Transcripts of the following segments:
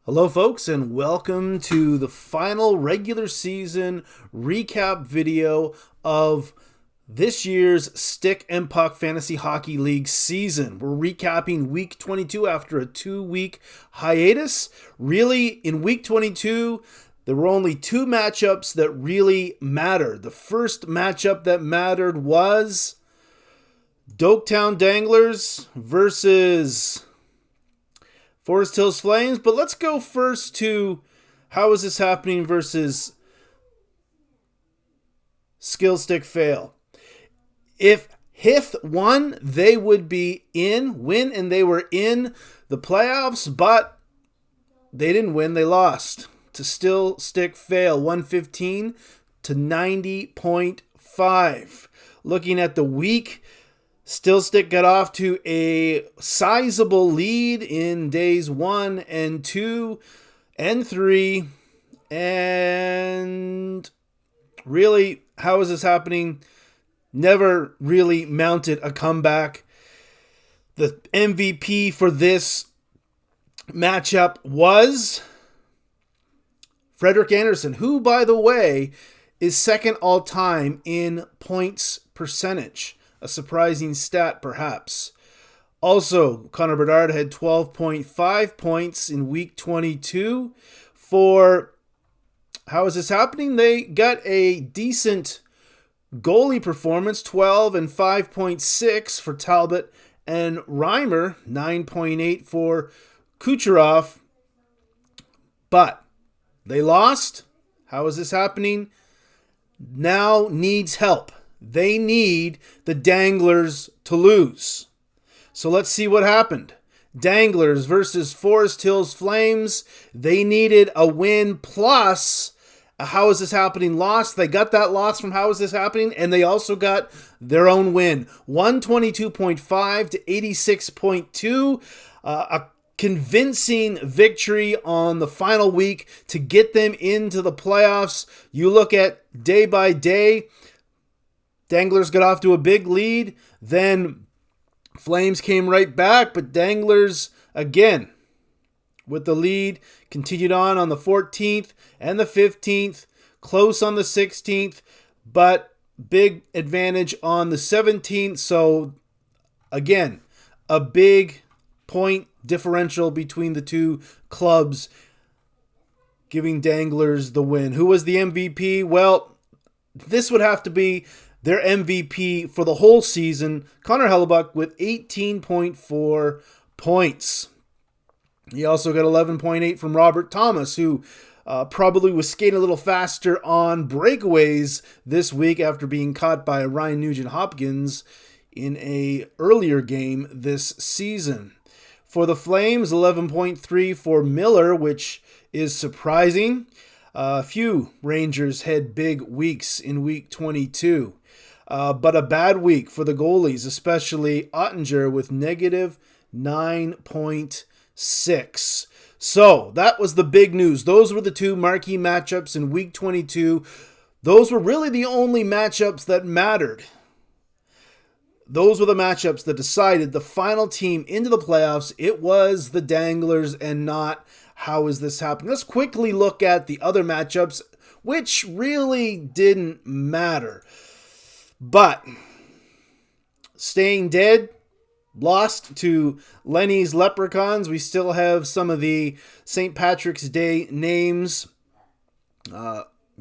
Hello, folks, and welcome to the final regular season recap video of this year's Stick and Puck Fantasy Hockey League season. We're recapping week 22 after a 2-week hiatus. Really, in week 22, there were only two matchups that really mattered. The first matchup that mattered was Doketown Danglers versus Forest Hills Flames. But let's go first to how is this happening versus Skill Stick Fail. If Hith won, they would be win, and they were in the playoffs, but they didn't win, they lost to Still Stick Fail, 115 to 90.5. Looking at the week, Still Stick got off to a sizable lead in days 1 and 2 and 3. And really, how is this happening? Never really mounted a comeback. The MVP for this matchup was Frederick Anderson, who, by the way, is second all-time in points percentage. A surprising stat, perhaps. Also, Connor Bedard had 12.5 points in week 22. For how is this happening? They got a decent goalie performance, 12 and 5.6 for Talbot and Reimer, 9.8 for Kucherov. But they lost. How is this happening? Now needs help. They need the Danglers to lose. So let's see what happened. Danglers versus Forest Hills Flames. They needed a win plus a how is this happening loss. They got that loss from how is this happening, and they also got their own win. 122.5 to 86.2. A convincing victory on the final week to get them into the playoffs. You look at day by day, Danglers got off to a big lead, then Flames came right back, but Danglers, again, with the lead, continued on the 14th and the 15th, close on the 16th, but big advantage on the 17th. So, again, a big point differential between the two clubs, giving Danglers the win. Who was the MVP? Well, this would have to be their MVP for the whole season, Connor Hellebuyck, with 18.4 points. He also got 11.8 from Robert Thomas, who probably was skating a little faster on breakaways this week after being caught by Ryan Nugent-Hopkins in a earlier game this season. For the Flames, 11.3 for Miller, which is surprising. A few Rangers had big weeks in week 22. But a bad week for the goalies, especially Ottinger with negative 9.6. So that was the big news. Those were the two marquee matchups in week 22. Those were really the only matchups that mattered. Those were the matchups that decided the final team into the playoffs. It was the Danglers and not how is this happening. Let's quickly look at the other matchups, which really didn't matter. But Staying Dead lost to Lenny's Leprechauns. We still have some of the St. Patrick's Day names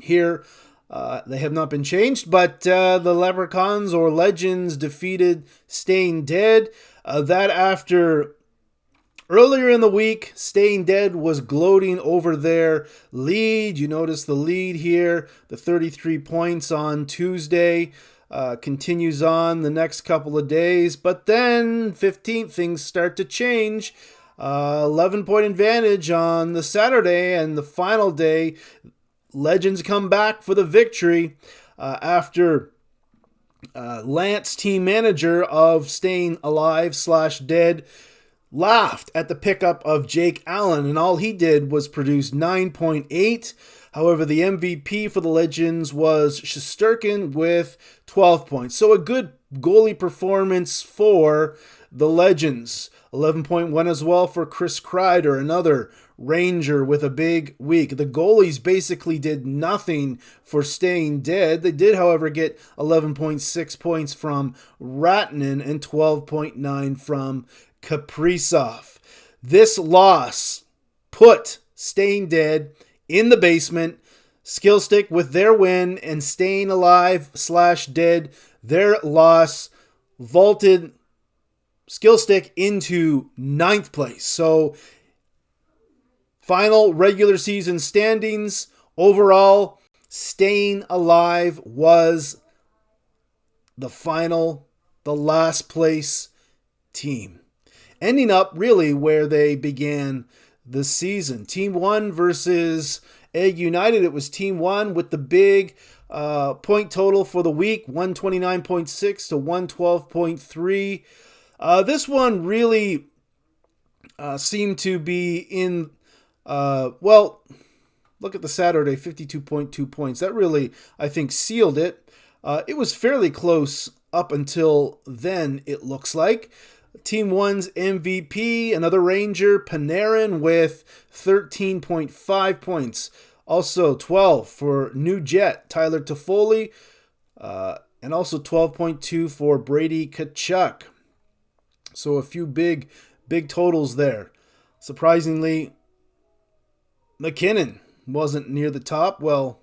here. They have not been changed, but the Leprechauns or Legends defeated Staying Dead. That after earlier in the week, Staying Dead was gloating over their lead. You notice the lead here, the 33 points on Tuesday. Continues on the next couple of days, but then 15th things start to change. 11-point advantage on the Saturday, and the final day, Legends come back for the victory after Lance, team manager of Staying Alive / Dead, laughed at the pickup of Jake Allen, and all he did was produce 9.8. However, the MVP for the Legends was Shesterkin with 12 points. So a good goalie performance for the Legends. 11.1 as well for Chris Kreider, another Ranger with a big week. The goalies basically did nothing for staying dead. They did, however, get 11.6 points from Ratinen and 12.9 from Kaprizov. This loss put Staying Dead in the basement. Skillstick with their win and Staying Alive / Dead, their loss, vaulted Skillstick into 9th place. So, final regular season standings, overall, Staying Alive was the last place team. Ending up really where they began the season. Team 1 versus Egg United. It was Team 1 with the big point total for the week, 129.6 to 112.3. This one really seemed to be in, look at the Saturday, 52.2 points. That really, I think, sealed it. It was fairly close up until then, it looks like. Team 1's MVP, another Ranger, Panarin, with 13.5 points. Also 12 for New Jet, Tyler Toffoli, and also 12.2 for Brady Tkachuk. So a few big totals there. Surprisingly, McKinnon wasn't near the top. Well,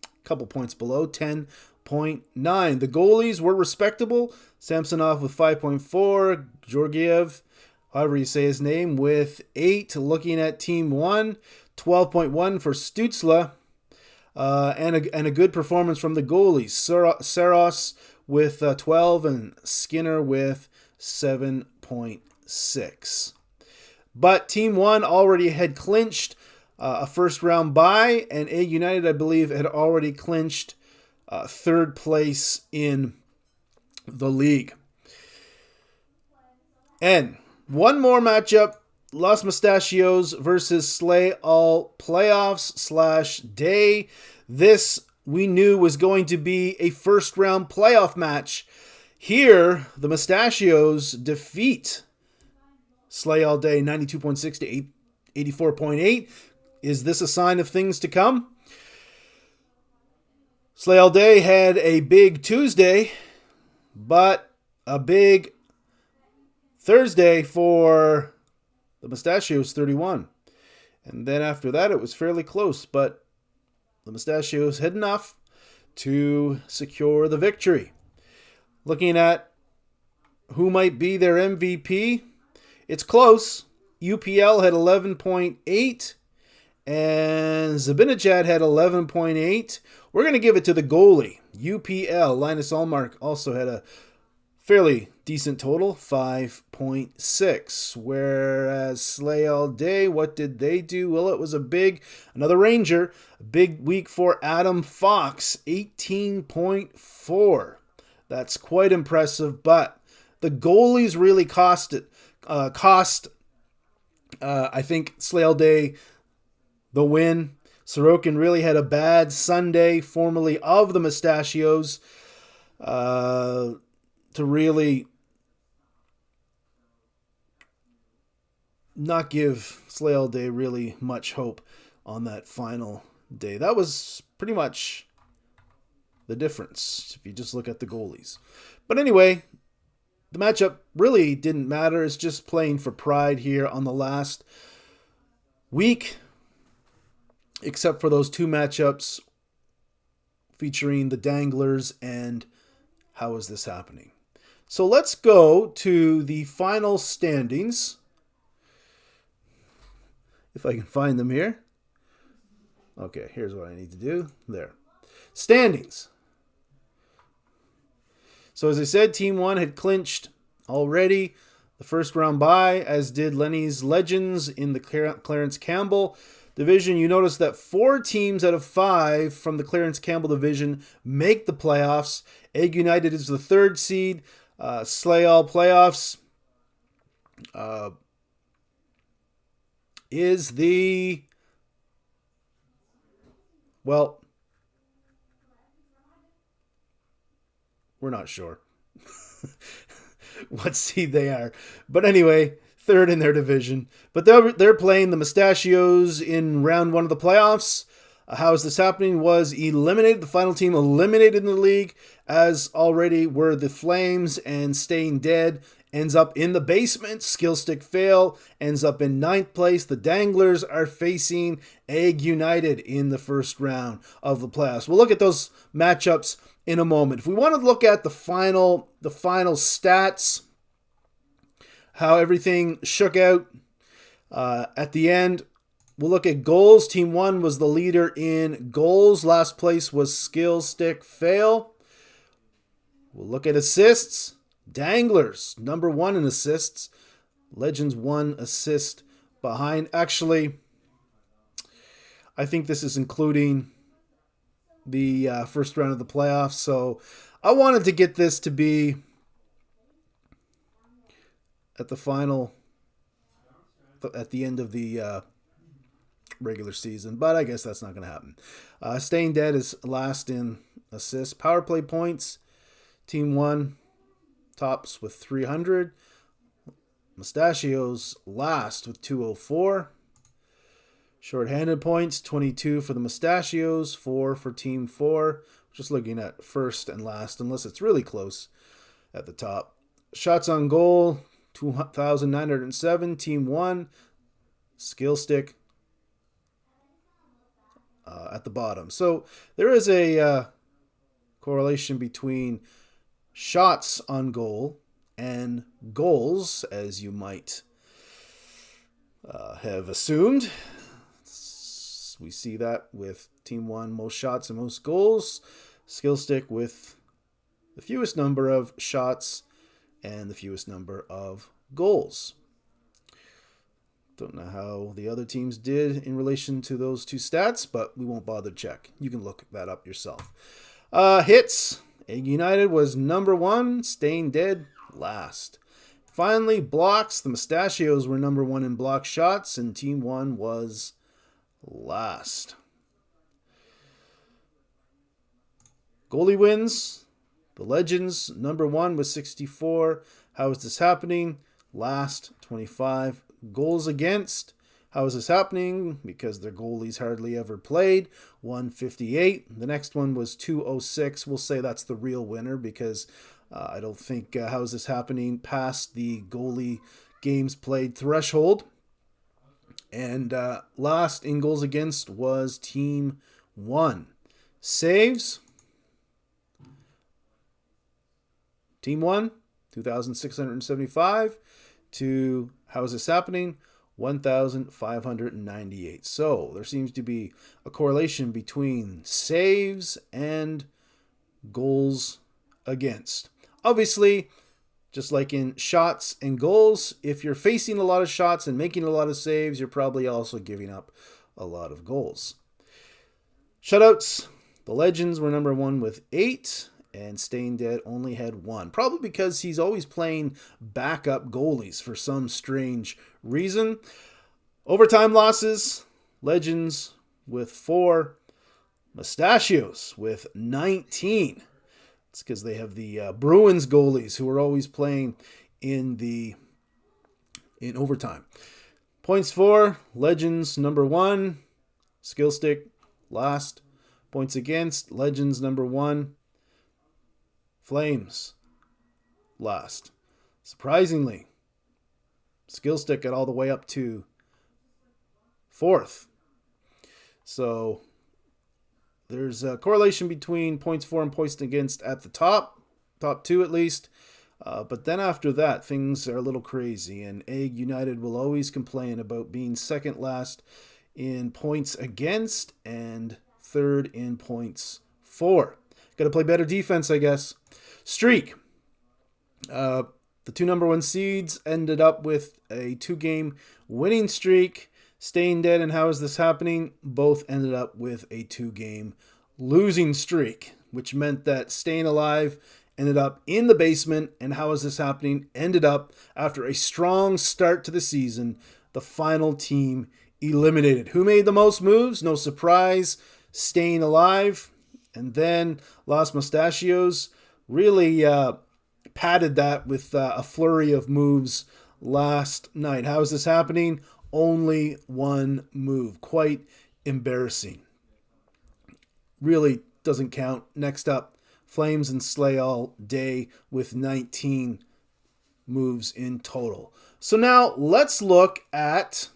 a couple points below, 10.9. The goalies were respectable. Samsonov with 5.4. Georgiev, however you say his name, with 8. Looking at Team 1, 12.1 for Stützle. And a good performance from the goalies. Saros with 12 and Skinner with 7.6. But Team 1 already had clinched a first round bye, and A United, I believe, had already clinched 3rd place in the league. And one more matchup, Los Mustachios versus Slay All playoffs / day. This we knew was going to be a first round playoff match. Here, the Mustachios defeat Slay All Day 92.6 to 84.8. Is this a sign of things to come? Slay All Day had a big Tuesday, but a big Thursday for the Mustachios, 31. And then after that, it was fairly close, but the Mustachios had enough to secure the victory. Looking at who might be their MVP, it's close. UPL had 11.8, and Zibanejad had 11.8. We're going to give it to the goalie. UPL, Linus Ullmark, also had a fairly decent total, 5.6. Whereas Slay All Day, what did they do? Well, it was another Ranger, a big week for Adam Fox, 18.4. That's quite impressive, but the goalies really cost, I think, Slay All Day the win. Sorokin really had a bad Sunday, formerly of the Mustachios, to really not give Slay All Day really much hope on that final day. That was pretty much the difference if you just look at the goalies. But anyway, the matchup really didn't matter. It's just playing for pride here on the last week, except for those 2 matchups featuring the Danglers and How Is This Happening? So let's go to the final standings. If I can find them here. Okay, here's what I need to do. There. Standings. So as I said, Team 1 had clinched already the first round bye, as did Lenny's Legends in the Clarence Campbell division. You notice that 4 teams out of 5 from the Clarence Campbell division make the playoffs. Egg United is the 3rd seed. Slay All playoffs is the... Well, we're not sure what seed they are. But anyway, third in their division. But they're playing the Mustachios in round one of the playoffs. How is this happening? Was eliminated. The final team eliminated in the league, as already were the Flames, and Staying Dead ends up in the basement. Skill Stick Fail ends up in 9th place. The Danglers are facing Egg United in the first round of the playoffs. We'll look at those matchups in a moment. If we want to look at the final stats, how everything shook out at the end, we'll look at goals. Team 1 was the leader in goals. Last place was Skill Stick Fail. We'll look at assists. Danglers, number 1 in assists. Legends 1 assist behind. Actually, I think this is including the first round of the playoffs. So I wanted to get this to be at the final, at the end of the regular season, but I guess that's not going to happen. Staying Dead is last in assists. Power play points, Team 1 tops with 300. Mustachios last with 204. Shorthanded points, 22 for the Mustachios, 4 for Team 4. Just looking at first and last, unless it's really close at the top. Shots on goal, 2,907. Team 1. Skill Stick at the bottom. So there is a correlation between shots on goal and goals, as you might have assumed. We see that with Team 1, most shots and most goals. Skill Stick with the fewest number of shots and the fewest number of goals. Don't know how the other teams did in relation to those two stats, but we won't bother to check. You can look that up yourself. Hits. Egg United was number 1. Staying Dead last. Finally, blocks. The Mustachios were number 1 in block shots, and Team 1 was last. Goalie wins. The Legends, number 1 with 64. How is this happening? Last, 25. Goals against. How is this happening? Because their goalies hardly ever played. 158. The next one was 206. We'll say that's the real winner because I don't think how is this happening past the goalie games played threshold. And last in goals against was Team 1. Saves. Team 1, 2,675 to how is this happening? 1,598. So there seems to be a correlation between saves and goals against. Obviously, just like in shots and goals, if you're facing a lot of shots and making a lot of saves, you're probably also giving up a lot of goals. Shutouts. The Legends were number 1 with 8. And Staying Dead only had 1. Probably because he's always playing backup goalies for some strange reason. Overtime losses. Legends with 4. Mustachios with 19. It's because they have the Bruins goalies who are always playing in overtime. Points for. Legends number 1. Skill Stick last. Points against. Legends number 1. Flames last. Surprisingly, Skill Stick got all the way up to 4th. So there's a correlation between points for and points against at the top 2 at least. But then after that, things are a little crazy, and Egg United will always complain about being second last in points against and 3rd in points for. Got to play better defense, I guess. Streak. The 2 number 1 seeds ended up with a 2-game winning streak. Staying Dead and How Is This Happening both ended up with a 2-game losing streak, which meant that Staying Alive ended up in the basement, and How Is This Happening ended up, after a strong start to the season, the final team eliminated. Who made the most moves? No surprise, Staying Alive. And then Los Mustachios really padded that with a flurry of moves last night. How is this happening? Only one move. Quite embarrassing. Really doesn't count. Next up, Flames and Slay all day with 19 moves in total. So now let's look at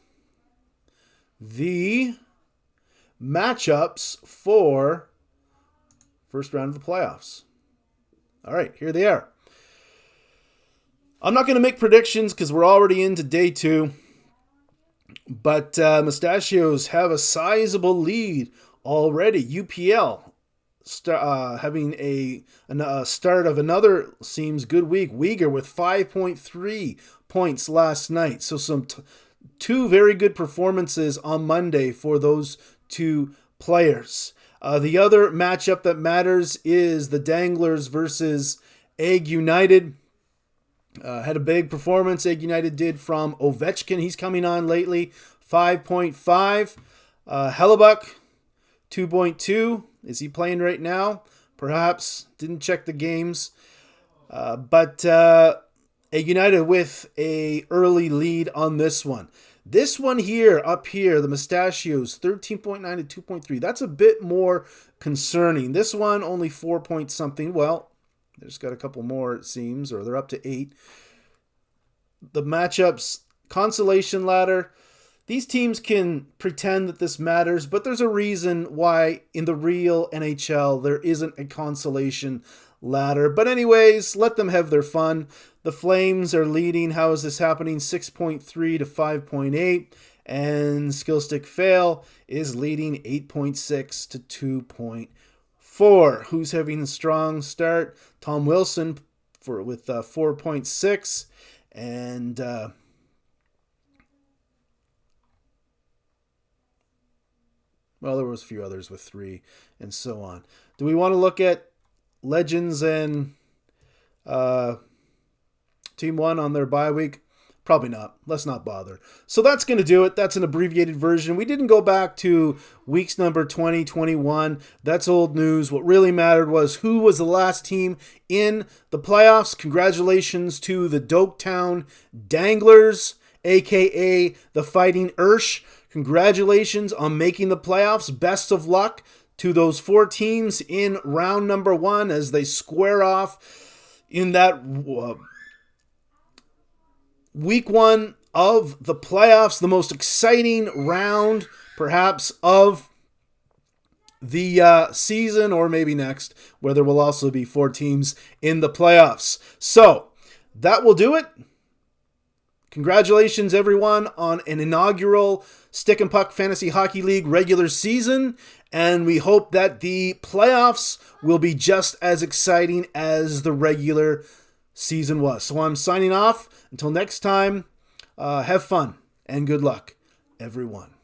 the matchups for first round of the playoffs. All right, here they are. I'm not going to make predictions because we're already into day 2. But Mustachios have a sizable lead already. UPL having a start of another seems good week. Uyghur with 5.3 points last night. So some two very good performances on Monday for those two players. The other matchup that matters is the Danglers versus Egg United. Had a big performance, Egg United did, from Ovechkin. He's coming on lately, 5.5. Hellebuck, 2.2. Is he playing right now? Perhaps. Didn't check the games. But Egg United with a early lead on this one. This one here, up here, the Mustachios, 13.9 to 2.3. That's a bit more concerning. This one, only 4 point something. Well, there's got a couple more, it seems, or they're up to 8. The matchups, consolation ladder. These teams can pretend that this matters, but there's a reason why in the real NHL there isn't a consolation ladder. But anyways, let them have their fun. The Flames are leading. How is this happening? 6.3 to 5.8. And Skillstick Fail is leading 8.6 to 2.4. Who's having a strong start? Tom Wilson with 4.6. And well, there was a few others with 3 and so on. Do we want to look at Legends and Team 1 on their bye week? Probably not. Let's not bother. So that's going to do it. That's an abbreviated version. We didn't go back to weeks number 20, 21. That's old news. What really mattered was who was the last team in the playoffs. Congratulations to the Doketown Danglers, a.k.a. the Fighting Ursh. Congratulations on making the playoffs. Best of luck to those 4 teams in round number 1 as they square off in that week 1 of the playoffs, the most exciting round perhaps of the season, or maybe next, where there will also be 4 teams in the playoffs. So that will do it. Congratulations, everyone, on an inaugural Stick and Puck Fantasy Hockey League regular season, and we hope that the playoffs will be just as exciting as the regular season was. So I'm signing off. Until next time, have fun and good luck, everyone.